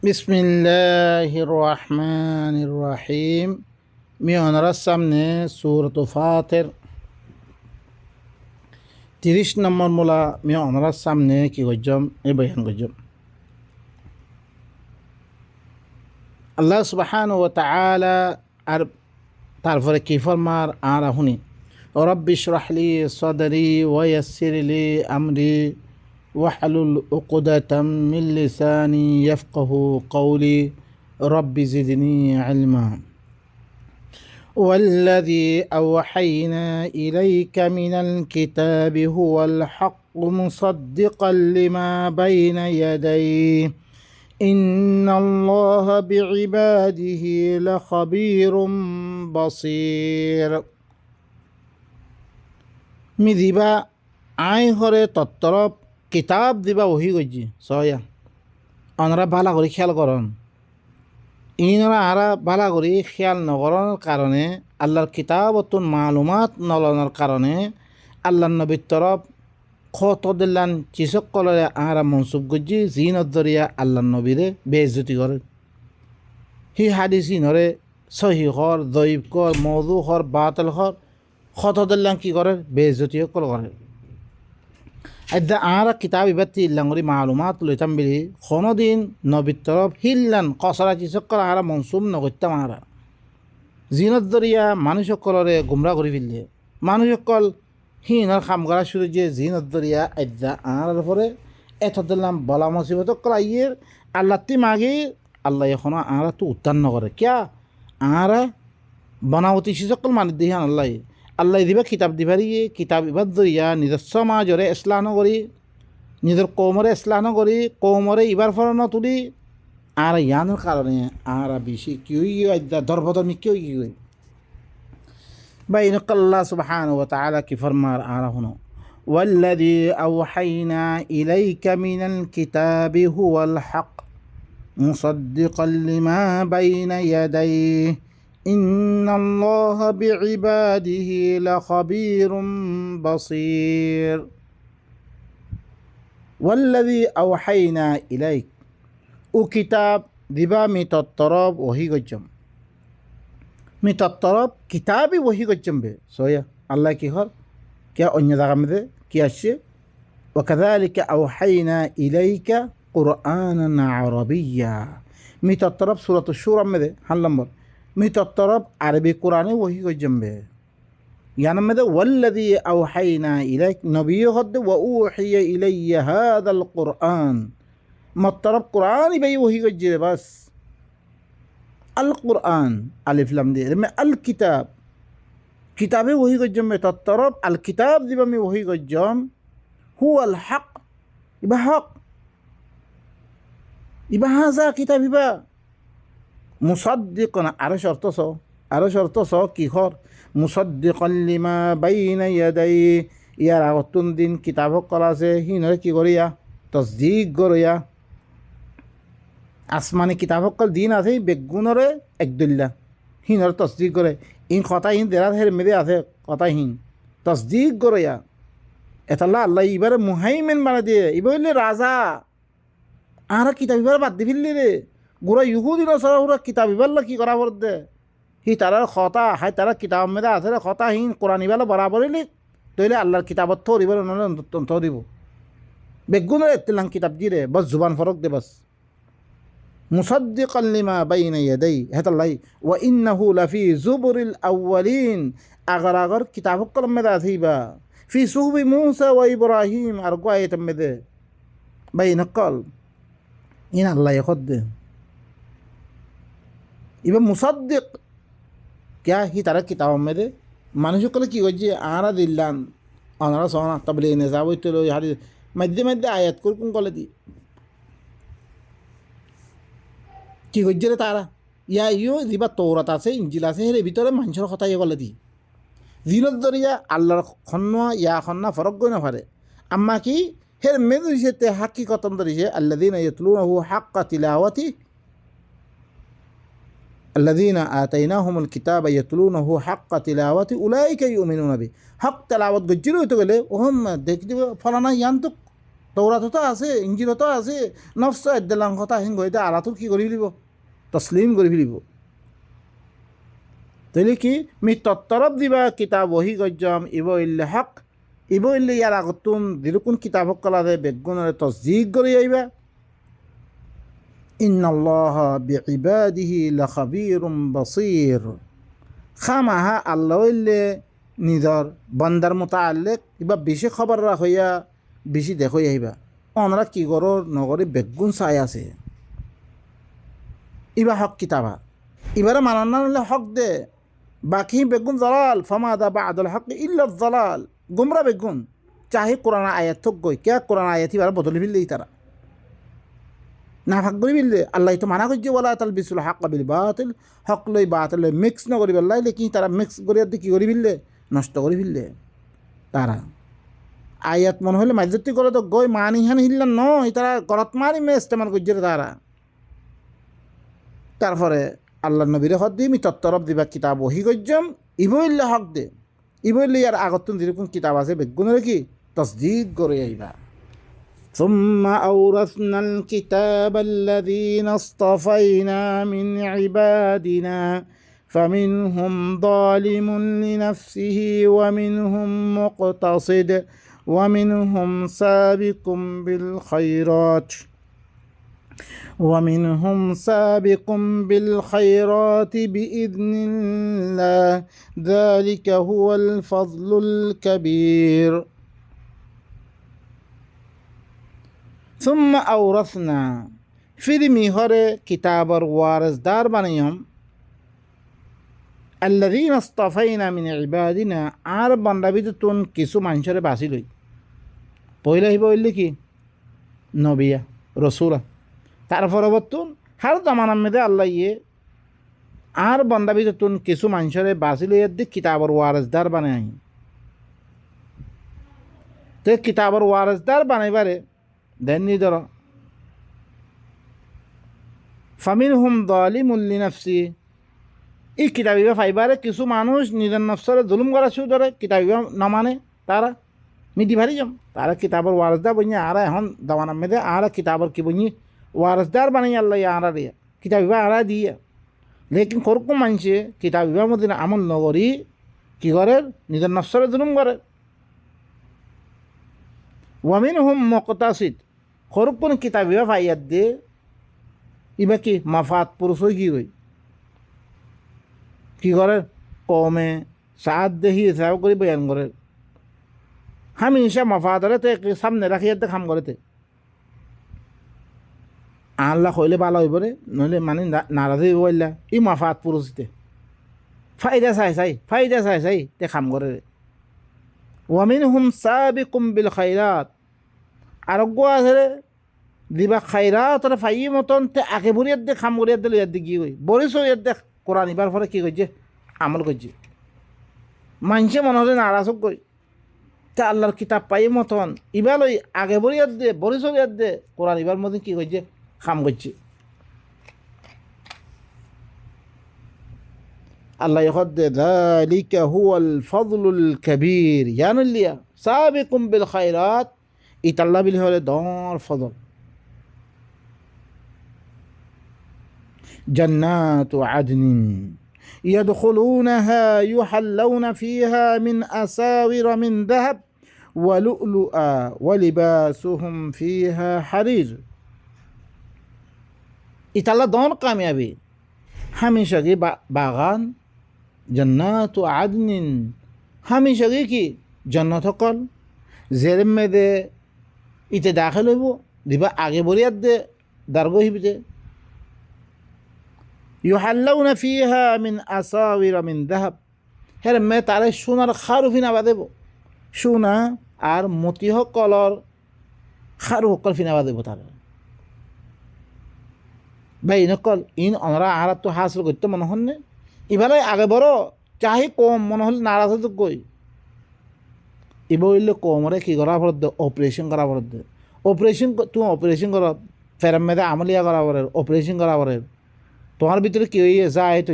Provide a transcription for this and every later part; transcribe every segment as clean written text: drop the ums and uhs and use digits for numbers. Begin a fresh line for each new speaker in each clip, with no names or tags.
বিসমিল্লাহির রহমানির রহিম। মি অনারার সামনে সূরাত ফাতির 30 নম্বর মূলা মি অনারার সামনে কি গজ্জম এই বয়ান গজ্জম। আল্লাহ সুবহানাহু ওয়া তাআলা আর তারপরে কি ফরমার আর হুনি রব্বি ইশরাহ লি সাদরি ওয়া ইয়াসসির লি আমরি ওয়াহলুল উকদাতাম মিন লিসানি ইয়াফকাহু কওলি রব্বি জিদনি ইলমা والذي أوحينا إليك من الكتاب هو الحق مصدقا لما بين يديه إن الله بعباده لخبير بصير মি দিবা আই হরে তত্তরব কিতাব দিবা ওহি গজ্জি সয়া অনরা ভালা করে খেয়াল করন ইনরা আরা ভালা করে খেয়াল নকরণের কারণে আল্লাহর কিতাবতুন মালুমাত নলনের কারণে আল্লাহর নবীর তরফ খত দিল্লান চিসকলরে আরা মনসুব গজ্জি জিনত দরিয়া আল্লাহর নবীরে বেইজ্জতি করে হি হাদিস ইনরে সহি হর দইব কর মৌদু হর বাতিল হর খত দিল্লান কি করে বেইজ্জতি করে আদা আরা কিতাব ইবাতি ইল্লাঙ্গরি মালুমাত লইতাম বিলি কোনোদিন নবীর তরফ হিল্লান কসরা চিসকল আরা মনসুব নগত্যাম আরা জিনত দরিয়া মানুষসকলরে গুমরা করে ফেললে মানুষসকল হিনার খাম করা শুরু যে জিনত দরিয়া আদা আরার পরে এত দিলাম বলা মুসিবত করাইয়ের আল্লাহ তি মাগে আল্লাহ এখনো আরা তো উত্তান্ন করে কিয়া আরা বনাবতী চিসকল মানে দিহান আল্লাহ আল্লাহ দিবা কিতাব দিবারিয়ে কিতাব ইবাদ দরিয়া নিজের সমাজরে ইসলাম করি নিজের কৌমরে ইসলাম করি কৌমরে ইবার ফলন তুলি আর ইয়ানোর কারণে আর বেশি কেউ ধর্মধর্মী কেউ গিয়ে বা ইনকাল্লাহ সুবহানাহু ওয়া তাআলা কি ফরমার আর হুনো والذي أوحينا إليك من الكتاب هو الحق مصدقا لما بين يديه إن الله بعباده لخبير بصير والذي أوحينا إليك وكتاب دبا متطرب وهي قجم متطرب كتابي وهي قجم به سويا الله كيهر كيا أني ذغمده كيا الشيء وكذلك أوحينا إليك قرآنا عربيا متطرب سورة الشورى مده هاللمبر متطرب عربي قرآني وهي جنبه يعني ماذا والذي أوحينا إليك نبي غد وأوحي إلي هذا القرآن مطرب قرآني بي وهي جنبه بس القرآن ألف لام دي الكتاب كتابي وهي جنبه تطرب الكتاب دي بمي وهي جنب هو الحق يبقى حق يبقى هذا كتاب يبقى মুসাদ্দিকান আরো শর্ত স কিহর মুসাদ্দিকান লিমা বাইনা ইয়াদাই ইয়ার আগতুন দিন কিতাব করা আছে হিনরে কি করিয়া তসদিক করিয়া আসমানি কিতাব কল দিন আছে বেগুনরে একদুল্লা হিনরে তসদিক করে ইন কথা হিন দেরাত হের মেদে আছে কথা হিন তসদিক করিয়া এতাল্লা আল্লাহ ইবারে মুহাইমিন বানা দিয়ে ইবা হইলে রাজা আর কিতাব ইবার বাদ দি ফেললি রে গোরা ইহুদি নসারা ওরা কিতাব ইবাল্লা কি করা পড়তে হি তারার খতা হাই তারা কিতাব মেদা আছে খতা হিন কোরআন ইবালা বরাবরই লিখ তৈলে আল্লাহর কিতাবত থর ইবার থ দিব বেগুনের এত্তিলাং কিতাব দিয়ে বস জুবান ফরক দে বস মুসাদ্দিকান লিমা বাইনা ইয়াদাই হেতাল্লাই ওয়া ইন্নাহু লাফি জুবুরিল আউয়ালিন আগর কিতাব কলম মেদা আছে ইবা ফি সুহবি মুসা ওয়া ইব্রাহিম আর গোয়ায়েত মেদে বাইনা কল ইন আল্লাহ খদ্দে ইবা মুসাদ্দিক क्या ही तारा किताब में दे মানুষ কলে কি করছে আরা দিল্লান আনারা সোনা তাবলে নেজা বইতে লো হারি মধ্যে মধ্যে আয়াত করকুন কলে দি কি করছে রে তারা ইয়া ইও দিবা তৌরাত আছে ইনজিল আছে এর ভিতরে মানুষের কথা ইয়ে কলে দি জিলত দরিয়া আল্লাহর খন্না ইয়া খন্না ফরক গই না পারে আম্মা কি হের মেদরিসেতে হাকিকতন দরিছে আল্লাযিনা ইয়াতলুনাহু হাক্কা তিলাওয়াতি الذين آتيناهم الكتاب يتلونه حق تلاوته أولئك يؤمنون به حق تلاوت গজ্জিরও তো গেলে ওহম দেখি ফলানা ইয়ান্তক তৌরাততো আছে, ইঞ্জিলতো আছে, নফস এদ্দেলাং কথা আহিন গইতে আলাতুর কি কৰি ফেলিব, তসলিম কৰি ফেলিব। তাইলে কি মি তত্তরফ দিবা কিতাব ওহি গজ্জম ইব ইল্লে হক, ইব ইল্লে ইয়ার আগতুন দিরুকুন কিতাব হকলারে বেগুনরে তসদিক কৰি আইবা। ইন্নাল্লাহা বিইবাদিহি লাখাবীরুম বাসীর, খামাহা আল্লাহ ইল্লে নিজর বান্দার মোতাল্লিক কিবা বেশি খবর রাখইয়া বেশি দেখই আহিবা। অনরা কি করর নগরে বেগুন চাই আছে, ইবা হক কিতাবা ইবারে মানান না হলে হক দে, বাকি বেগুন জলাল ফামাদা বাদল হক ইল্লা জলাল, গুমরা বেগুন চাহে কোরআন আয়াত থক গই কে কোরআন আয়াত এবার বদলে ফেললেই তারা না ভাগ করে ফেললে। আল্লাহ তো মানা করছে ওলা তাল বিসুল হক বিল বাতিল, হক লই বাতিল মিক্স না করি পেলাই, লেকিন তারা মিক্স করে কি করে ফেললে, নষ্ট করে ফেললে তারা। আয়াত মনে হলে মাইজতি করে তো গই মানিহান হিল্লা নয়, তারা গলত মারি মে ইস্তেমাল করছে তারা। তারপরে আল্লাহ নবীর হক দিয়ে মি তত্তরফ দিবা কিতাব ওহি গজ্জম ইবইল্লা হক দে, ইবইল্লা ইয়ার আগতুন যেরকম কিতাব আছে বেগুনের কি তসদিক করে আইবা। ثم أورثنا الكتاب الذين اصطفينا من عبادنا فمنهم ظالم لنفسه ومنهم مقتصد ومنهم سابق بالخيرات بإذن الله ذلك هو الفضل الكبير ثم أورثنا फिर मिहरे किताबर वारसदार बनायम الذين اصطفينا من عبادنا আর বান্দাবিদতুন কিছু মানুষের বাছি লই। পয়লা হিবা হইলে কি নবিয়া রসুলা, তার পরবর্তন হার জামানার মধ্যে আল্লাহ ইয়ে আর বান্দাবিদতুন কিছু মানুষের বাছি লইয়ার দিক কিতাবর ওয়ারসদার বানাই। তো কিতাবর ওয়ারসদার বানাইবারে দেননি ধর ফামিনহুম যালিমুন লিনাফসি, এই কিতাবিবা ফাইবারে কিছু মানুষ নিজের নফসরে জুলুম করা শুরু করে, কিতাবিবা না মানে তারা মিটি ভারি যাম, তারা কিতাবর ওয়ারসদার বইনি আর এখন দাওয়ানার মেয়েদের আর কিতাবর কি বইনি ওয়ারসদার বানাই আল্লাহ আরা দিয়া কিতাবিবা আরা দিয়া। লেকিন কোরকম মানুষে কিতাবিবার মধ্যে আমল নগরী কি করে নিজের নফসরে জুলুম করে। ওয়ামিনহুম মুকতাসিদ, কোরকম কিতাবিবা ফাইয়াত দে ইবা কি মাফাত পুরুষ হয়ে কি করে কমে সাত দেহি হিসাব করে বয়ান করে, হামিশা মাফাতরে তে সামনে রাখিয়াতে কাম করেতে আল্লাহ কইলে ভালো হইব রে, নইলে মানে নারাজ হইব বললা ই মাফাত পুরুষতে ফাইদা চাই তে কাম করে রে। ওয়ামিনহুম সাবিকুম বিল খাইরাত, আরোগ্য আছে রে দিবা খাইরাত ফাই মতন তে আগে বরিয়ার দে খাম করিয়ার দিল ইয়ার দিকে গই বরিস ইয়ার দেখ কোরআন ইবার পরে কী করছে আমল করছে। মানুষে মনে হলে নারাজ গই তে আল্লাহর কিতাব পাই মতন ইবার ওই আগে বরিয়ার দে বরিস ইয়ার দে কোরআন ইবার মধ্যে কী করছে খাম করছে। আল্লাহ ইখদ দে যালিকা হুয়াল ফাদলুল কাবীর, ইয়ানুল্লিয়া সাবিকুম বিল খাইরাত, ইতাল্লা বিল হলে দর ফজল। جنات عدن يدخلونها يحلون فيها من أساور من ذهب ولؤلؤا ولباسهم فيها حرير। ইতালা দন কামিয়াবি হামেশাগি বাগান জান্নাত আদনিন, হামেশাগি কি জান্নাত সকল জেরেম মেদে ইতে দাখিল হইব দিবা আগে বরিয়ার দে দারগো হিবিতে। ইউহাল্লাউনা ফিহা মিন আসাওিরা মিন যাহাব, হের মে তারে সোনার খারু ফিনাবা দেব, সোনা আর মতি সকলর খারু সকল ফিনাবা দেব তার ভাই নকল ইন অনরা আর তো হাসিল করতে মনে হন নে এবারে আগে বড় চাহি কম মনে হলে নারাজ হতে কই এবার হইলে কমরে কি করা পড়ত অপারেশন করা পড়ত, অপারেশন তুমি অপারেশন কর ফেরাম মেদে আমলিয়া করা পড়ে অপারেশন করা পড়ে তোমার ভিতরে কি হইয়ে যায় তো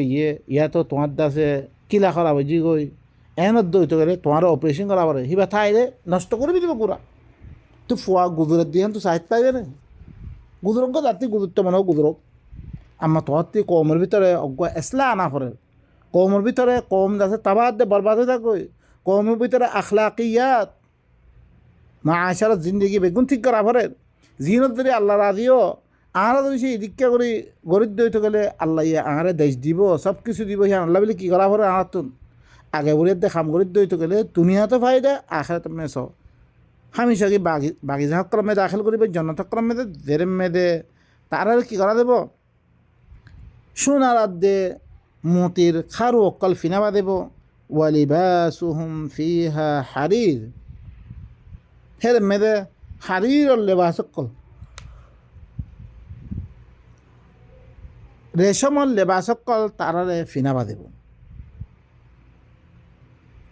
ইয়া তো তোমার দাসে কিলা করা বুঝি গই এনত দইতে গেলে তোমার অপারেশন করা পড়ে হিবা থাইলে নষ্ট করে দিব পুরা। তো তো ফুয়া গুজরাত দিয়ে তো সাহিত্য পাইবে না গুজরক জাতি গুজরতে মানে গুজরক আমার তোহাত্তি কমের ভিতরে অজ্ঞ এসলা আনা পড়ে কমের ভিতরে কম আছে তাবাদ দে বরবাদ হয়ে থাকবে কমের ভিতরে আখলাকিয়াত মা আশারত জিন্দগি বেগুন ঠিক করা পড়ে জিনত যদি আল্লাহ রাজিও আর যদি সেই দীক্ষা করি গরিব দইতে গেলে আল্লাহ ইয়ে আহারে দেশ দিব সব কিছু দিব সে আল্লাহ বলে কী করা পড়ে আহার তুন আগে বলে দে খাম গরিব দইতে গেলে দুনিয়াতে ফায়দা আখেরাতে মেস হামিশা কি বাগিজা ক্রমে দাখিল করিবে জন্নত ক্রমে জেরে মেদে তার আর কী করা দেব সোনার দে মতির খারু অকল ফিনাবা দেব ওয়ালিবাসুহুম ফিহা হারির হের মেদে হারির লেবাস অকল রেশমর লেবাস অকল তারারে ফিনাবা দেব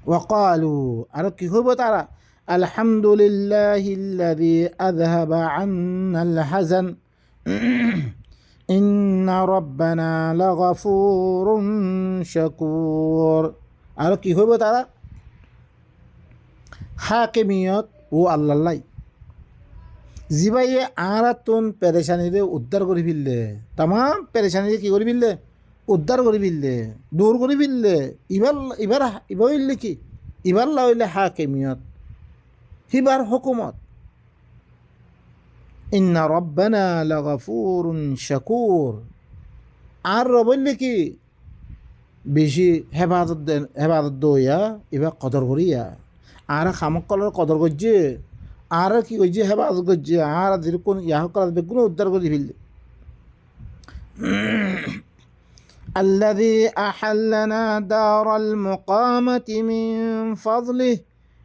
ওয়াকালু আর কি হইব তারা আলহামদুলিল্লাহিল্লাযী আযহাবা আন্নাল হাযান ইন্না রাব্বানা লাগাফুরুন শাকুর আর কি হইব তারা হাকিমিয়ত ও আল্লাহ জিবাইয়ে আরাতুন পেরেশানিরে উদ্ধার করে ফেললে তাম পেরেশানিরে কি করে ফেললে উদ্ধার করে ফেললে দূর করে ফেললে এবার এবার এবার হইলে কি এবার হইলে হাকিমিয়ত হিবার হুকুমত ইন্না রব্বানা লাগাফুরুন শাকুর আর রবইলে কি বেশি হেফাজত দইয়া এবার কদর করিয়া আর খামক কলার কদর করছে আর কি করছে হেফাজত করছে আর যেরকম ইয়া কলার বেগুন উদ্ধার করে ফেললে الذي أحلنا دار المقامة من فضله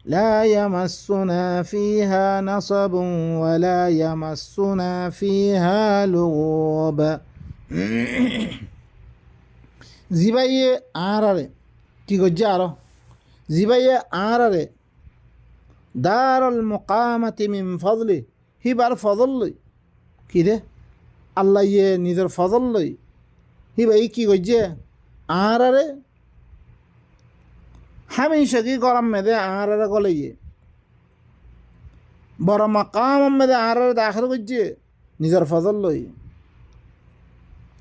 لا يمسنا فيها نصب ولا يمسنا فيها لغوب জিবাইয়ে আরে কি করছে আরো জিবাইয়ে আরে দারুল মুকামাতি মিন ফজলি হিবার ফজল লই কি রে আল্লাহ ইয়ে নিজের ফজল লই হিবাই কি করছে আরে হামেশা কি গরম মেদে আরে গলে ইয়ে বড় মাকাম মেদে আরে দাখিল করছে নিজের ফজল লই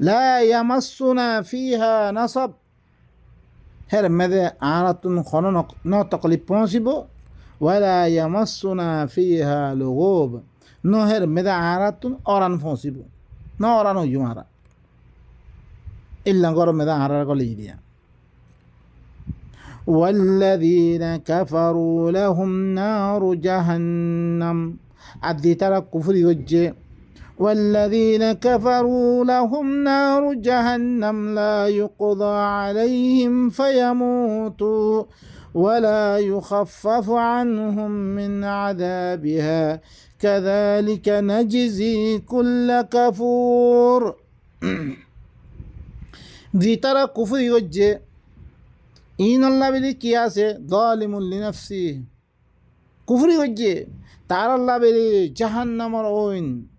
লা ইয়ামাসসুনা ফিহা নাসাব হের মেদে আরাতুন খন ন তকলিফ পৌঁছিব ওয়ালা ইয়ামাসসুনা ফিহা লুগুব ন হের মেদে আরাতুন অরান পৌঁছিব ন অরান হইম আরা ইল্লা গরম মেদে আরার গলে দিয়া والذين كفروا لهم نار جهنم عدي ترى كفر يوجه والذين كفروا لهم نار جهنم لا يقضى عليهم فيموتوا ولا يخفف عنهم من عذابها كذلك نجزي كل كفور دي ترى كفر يوجه إن الله بلي كياسه ظالم لنفسه كفر يوجه تعالى الله بلي جهنم رؤين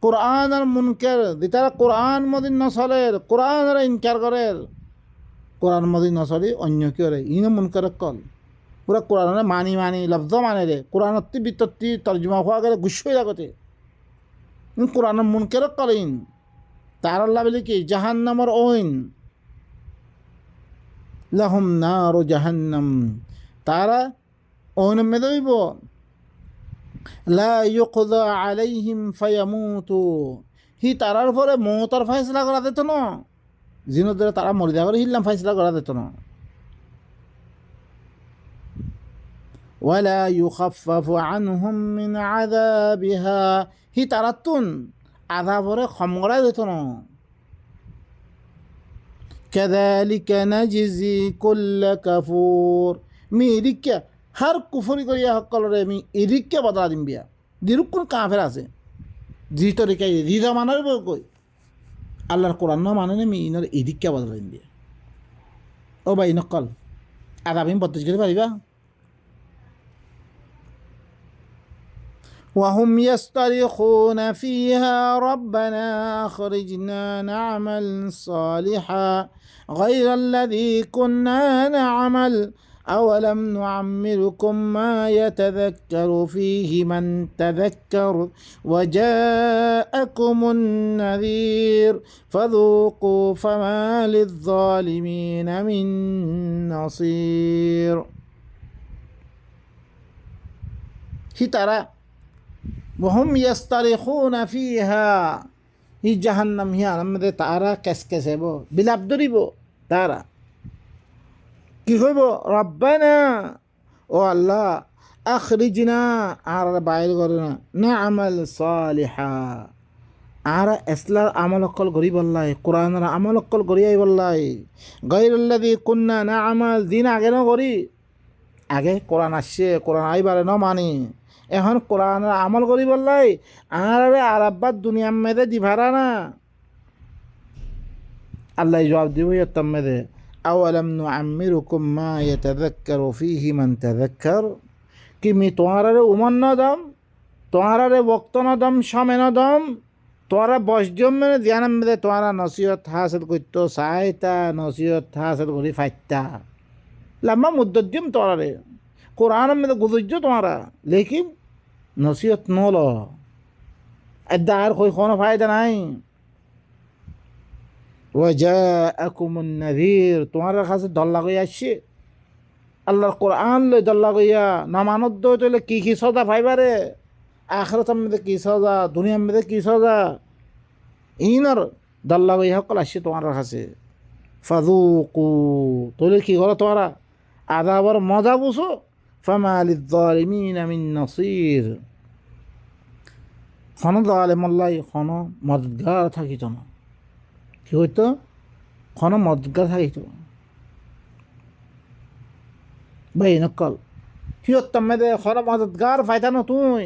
কোরআন আর মুনকার যেটারা কোরআন মদিন নসলের কোরআন আর ইনকার করের কোরআন মদিন নসলি অন্য কি করে ইন মুনকার কল পুরা কোরআনের মানি লফজ মানে রে কোরআনত্তি বিতত্তি তর্জমা হওয়া গেলে গুস্সই লাগতে কোরআনের মুনকার কলেন তার আল্লাহ বলে কি জাহান্নামর ওইন লাহুম নারু জাহান্নাম তারা ওইন মেদইব লা ইউকযা আলাইহিম ফায়ামুতু হি তারার পরে মৌতার ফাইসলা করা যেত না জিনের দ্বারা তারা মরে যাওয়ার হিল্লাম ফাইসলা করা যেত না ওয়ালা ইউখাফফাফু আনহুম মিন আযাবিহা হি তারাতুন আযাবরে ক্ষম করা যেত না কাযালিকা নাজজি কুল্লা কাফুর মিরিকা হার কুফরি করিয়া সকলরে আমি এদিককে বদলা দিম বিয়া দিরুক কাফের আছে জি তরিকাই রিজা মানার কই আল্লাহর কোরআন মানে না আমি ইনার এদিককে বদলা দিম বিয়া ও ভাই নকল আর আমি বত্রিশ করে পারিবা وهم يصطرخون فيها ربنا أخرجنا نعمل صالحا غير الذي كنا نعمل أولم نعمركم ما يتذكر فيه من تذكر وجاءكم النذير فذوقوا فما للظالمين من نصير হি তারা وهم يصطرخون فيها হি জাহান্নাম হি আমাদের তারা কেসকেসেব বিলাপ ধরিব তারা কি হইব রব্বানা ও আল্লাহ আখরিজনা আর বাইর করে না আমাল সালিহা আর এসলার আমল অকল গরি বললাই কোরআনের আমল অকল গরিয়াই বললাই গায়রুল্লাযী কুন্না না আমাল দিন আগে ন করি আগে কোরআন আসছে কোরআন আইবারে ন মানি এখন কোরআনের আমল করি বললাই আর আব্বার দুনিয়ার মেয়েদের দিভারা না আল্লাহ জবাব দিব ইয়ত্তম মেয়েদে আওয়ালাম নুআম্মিরুকুম মা ইয়াতাযাক্কারু ফীহি মান তাযাক্কার কি মি তোমারে উমর ন দম তোমারে বক্ত ন দম সময় ন দম তোরা বসজম মানে ধ্যান মেয়েদে তোরা নসিহত হাসিল করতো সাইতা নসিহত হাসিল করি ফাইতা লম্বা মুদ্দত দিম তোরারে কোরআন মেয়েদে গুজুজ্য তোমারা লেকিন নসিহত নল এদার কোনো ফায়দা নাই ওয়াজাআকুমুন নাযীর তোমার কাছে দল্লা কই আসছে আল্লাহর কোরআন লই দল্লা কইয়া নামানত দইলে কি সজা পাইবারে আখিরাতের মধ্যে কি সজা দুনিয়ার মধ্যে কি সজা ইনর দল্লা কইয়া সকল আসছে তোমার কাছে ফাযুকু তোলে কি করো তোমরা আযাবার মজা বুঝো ফামা লিয-যালিমিনা মিন নাসীর খন জালেম আল্লাহ খন মদদগার থাকিত না কি হইতো খন মদদগার থাকিত ভাই নকল সিহঁত মেদে খন মদদগার ফাইতা ন তুই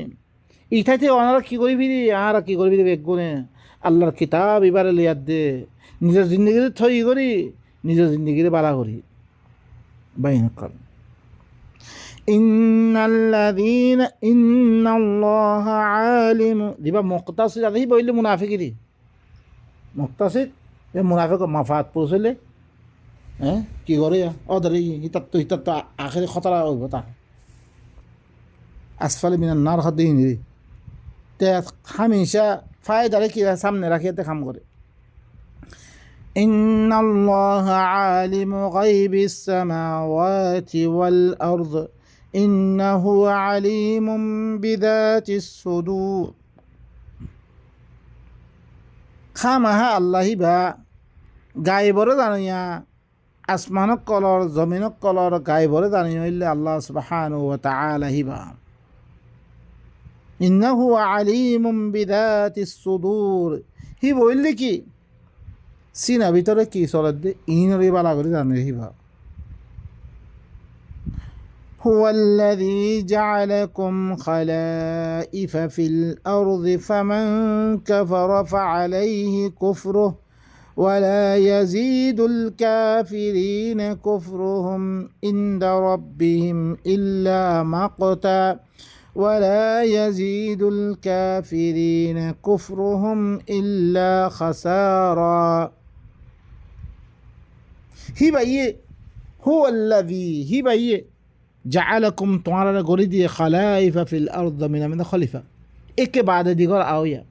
ইঠাইতে অনারা কি করবি আর কি করবি বেগুনে আল্লাহর কিতাব এবারে লিয়াদ দে নিজের জিন্দগিরে থই করি নিজের জিন্দগিরে বালা করি ভাই নকল ইন্নাল্লাহ আলিম দিবা মুক্তাসিদ আদি বইলে মুনাফিকিরি মুক্তাসিদ এ মুনাফিক মাফাত পৌঁছলে হ্যাঁ কি করে অদরে হিতাত তো আখেরি খতরা হইব তা আসফালে মিনান নার হদ্দি নিরি তে হামেশা ফায়দারে কি সামনে রাখিয়াতে কাম করে ইন্নাল্লাহ আলিমু গায়বিস সামাওয়াতি ওয়াল আরদ ইন্নাহু আলিমুম বিযাতিস সুদূর খামাহা আল্লাহি বা গায়বরে জানিয়া আসমানক কলর জমিনক কলর গায়বরে জানিয়া হইলে আল্লাহ সুবহানাহু ওয়া তাআলা হিবা ইন্নাহু আলিমুম বিযাতিস সুদূর হি বললে কি সিনা ভিতরে কি চলে দে ইনরে বালা করে জানে হিবা هو الذي جعلكم خلائف في الأرض فمن كفر فعليه كفره ولا يزيد الكافرين كفرهم عند ربهم إلا مقتا ولا يزيد الكافرين كفرهم إلا خسارا هو الذي জাআলাকুম তোমারা গড়ি দিয়ে খালাইফা ফিল আরদ মিনামিন খলিফা একে বাদে দিগর আওয়া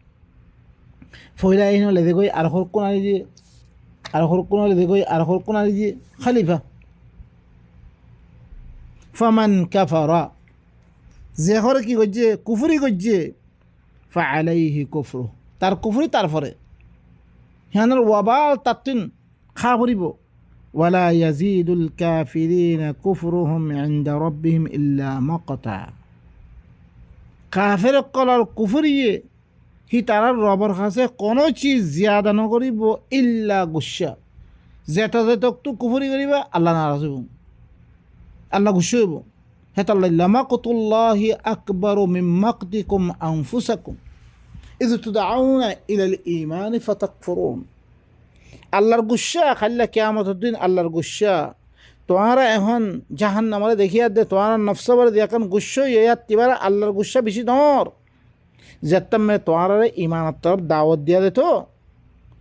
ফয়লা ইন লেদে গই আর হর কোনারি দিয়ে আর হর কোনারি লেদে গই আর হর কোনারি দিয়ে খলিফা ফামান কাফারা যে হরে কি করছে কুফরি করছে ফাআলাইহি কুফরু তার কুফরি তারপরে হিয়ানোর ওয়াবাল তাতিন খা পড়িব ولا يزيد الكافرين كفرهم عند ربهم إلا مقتا কাফের কলার কুফরিয়ে হি তারার রবর কাছে কোনো চিজ জিয়াদা নকরিব ইল্লা গুসা যেটা যেতকটো কুফরি করিবা আল্লাহ নারাজ হইব আল্লাহ গুসা হইব হেতাল্লাহ লামাকতুল্লাহি আকবারু মিন মাকতিকুম আনফুসাকুম ইয তুদআউনা ইলাল ঈমান ফাতাকফুরুন আল্লাহর গুসা খাল্লা কিয়ামতের দিন আল্লাহর গুসা তোমারা এখন জাহান্নামে দেখিয়া দে তোমার নফসবর দিয়ে এখন গুসা ইয়াত তিবারা আল্লাহর গুসা বেশি দর যেতাম তোমার ইমানের তরফ দাওয়াত দিয়া দে তো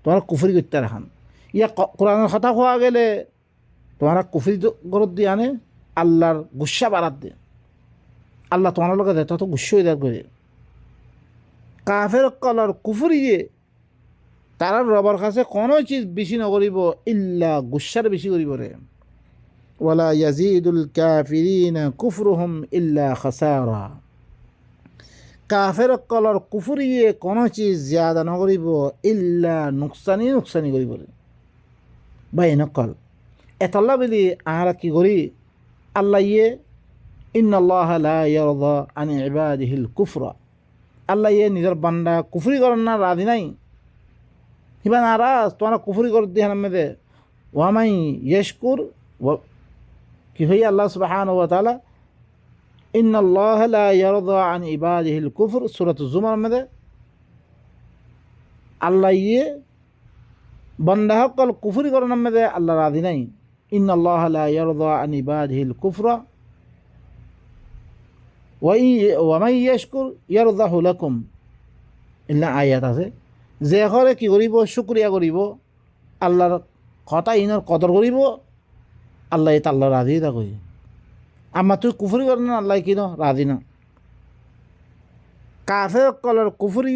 তোমার কুফরি করতে রাখান ইয়া কোরআনের কথা কোয়া গেলে তোমারা কুফরি গরত দিয়ে আনে আল্লাহর গুসা বাড়াত দে, আল্লাহ তোমার লোকে দেয় তত গুস্স হয়ে করে কাফের কলর কুফুরিয়ে তারা রবার কাছে কোনো চিজ বেশি নকরিব ইল্লা গুসার বেশি করিব রে। ওয়ালা ইয়াজিদুল কাফিরিনা কুফরুহুম ইল্লা খাসারা, কাফের কলর কুফুরিয়ে কোনো চিজ জিয়াদা নকরিব ইল্লা নুকসানি নুকসানি করিব রে। বা নকল এতল্লা বলি আহারা কি করি আল্লাহ ইয়ে ইন্নাল্লাহ লা ইয়ারদা আন ইবাদিহিল কুফরা, আল্লাহ ইয়ে নিজের বান্দা কুফরি করেন না রাজি নাই হিবা নারাজ তোমার কুফরি করে দিয়ে মেদে ওয়ামাই ইয়েশকুর কি হই আল্লাহ সুবহানাহু ওয়া তাআলা ইন্নাল্লাহ লা ইয়ারদা আন ইবাদিহিল কুফর সূরাতুজ জুমার মেদে আল্লাহ ইয়ে বান্দা সকল কুফরি করেন মেদে আল্লাহ রাজি নাই। ইন্নাল্লাহ লা ইয়ারদা আন ইবাদিহিল কুফরা ওয়ামাই ইয়েশকুর ইয়ারদাহু লাকুম ইল্লা আয়াত আছে যে ঘরে কি করিব শুক্রিয়া করিব আল্লাহর কথা ইনর কদর করিব আল্লাহ এটা আল্লাহ রাজি তা কই আমার তুই কুফরি কর না আল্লাহ কিনো রাজি না। কাফের কলর কুফরি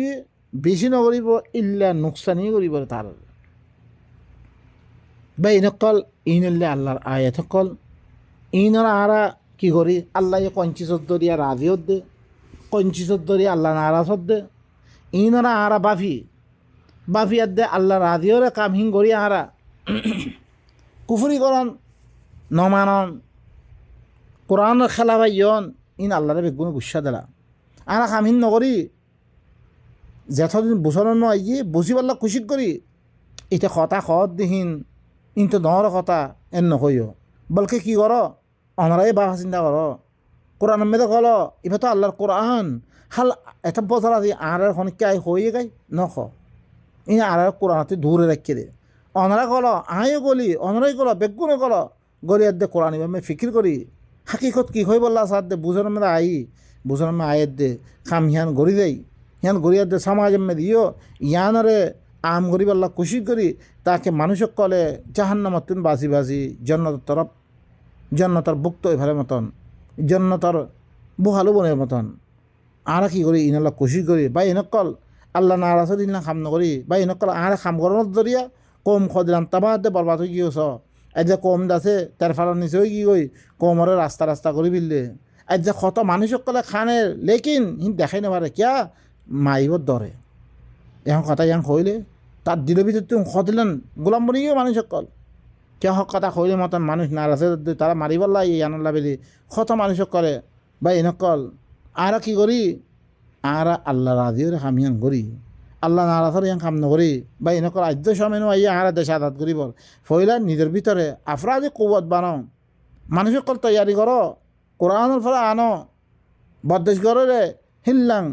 বেশি নকরিব ইল্লা নুকসানি করিব তার বা ইনকল ইনল্লে আল্লাহর আয়াত কল ইনর আরা কি করি আল্লাহ কঞ্চি চদ্দরিয়া রাজি হদ্দে কঞ্চি চদ্দরিয়া আল্লাহ নারাজ হদ্দে ইনরা আরা বাফি আদে আল্লাহ রাজিওরে কাম হিং করি আরা কুফরি করন নমানন কোরআনের খেলা ভাইয়ন ইন আল্লাহরে বেগুন গুসা দিলা আরা কাম হিং নকরি যতদিন বুঝানো নয় যে বুঝি পাল্লা খুশি করি এটা কথা খত দিহীন ইন তো নহর কথা এন নকইও বলকে কি কর অনরাই বাহা চিন্তা কর কোরআন মেদে কল এবার তো আল্লাহর কোরআন হাল এত বছর আজি আর খনিকে আই হয়ে গাই নখ ই আর কোরআনতে দূরে রাখি দে অনরা কল আয়ও গলি অনরাই কল বেগুনে কল গলি আর দে কোরআন আমি ফিকির করি হাকিকত কি হয়ে বললা সার দে বুঝানোর মেদে বুঝানোর মে আয়ের দে খাম হিয়ান গড়ি দেয় হিয়ান গড়ি আর দে সমাজ মে দিও ইয়ানরে আম গড়ি বললা খুশি করি তাকে মানুষক কলে জাহান্নামত তুন বাসি বাসি জন্নতর বুক্ত এভাবে মতন জন্নতর বুহালু বনের মতন আরা কি করি ইনাল্লা খুশি করি বা ইনকল আল্লাহ নারাজত ইনলা খাম নকরি বা ইনকল আরা খাম করানোর দরিয়া কম খদিলাম তাবাদ দে বরবাদ হয়ে গিয়েছ আজ যে কম দাসে তার ফালার নিচে হয়ে গিয়ে কমরে রাস্তা করে বিললে আজ যে কত মানুষক কলে খানের লেকিন হিন দেখাই নেবারে কিয়া মাইবর দরে এখন কথা ইয়াং হইলে তার দিলে ভিতর তুমি খদিলেন গোলাম বনি গিয়ে মানুষক কল কে হক কথা কইলে মতন মানুষ নারাজে তারা মারিবার লাই আনাল্লা বেলি কত মানুষক করে বা এনেকল আরা কি করি আরা আল্লাহ রাজিওরে খামিয়ান করি আল্লাহ নারাজর ইয়ান কাম নকরি বা এনেকল আদ্য সমেনো আইয়া আরা দেশে আদাত করিব ফইলা নিজের ভিতরে আফরাদি কৌবত বানাও মানুষক কল তৈয়ারি করো কোরআনের ফলে আনো বদ্দেশ গড়ে হিল্লাং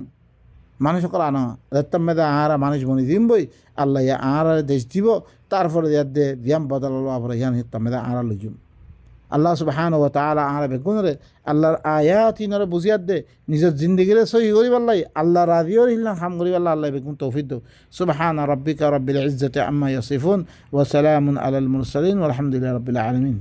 মানুষকল আনো রেত্তম মেদে আরা মানুষ বনি দিম বই আল্লাহ ইয়া আরা দেশ দিব তারপরে ইয়ার দে ব্যায়াম বদলালো আবার ইয়ান হিত্তম মেদে আরা লইজুম আল্লাহ সুবহানাহু ওয়া তাআলা আরা বেগুনরে আল্লাহর আয়াত ইনরে বুঝিয়াত দে নিজের জিন্দেগিরে সহি করি বললাই আল্লাহ রাজিওর ইল্লা হাম করি বললা আল্লাহ বেগুন তৌফিক দো সুবহানা রাব্বিকা রাব্বিল ইজ্জাতি আম্মা ইয়াসিফুন ওয়া সালামুন আলাল মুরসালিন ওয়া আলহামদুলিল্লাহি রাব্বিল আলামিন।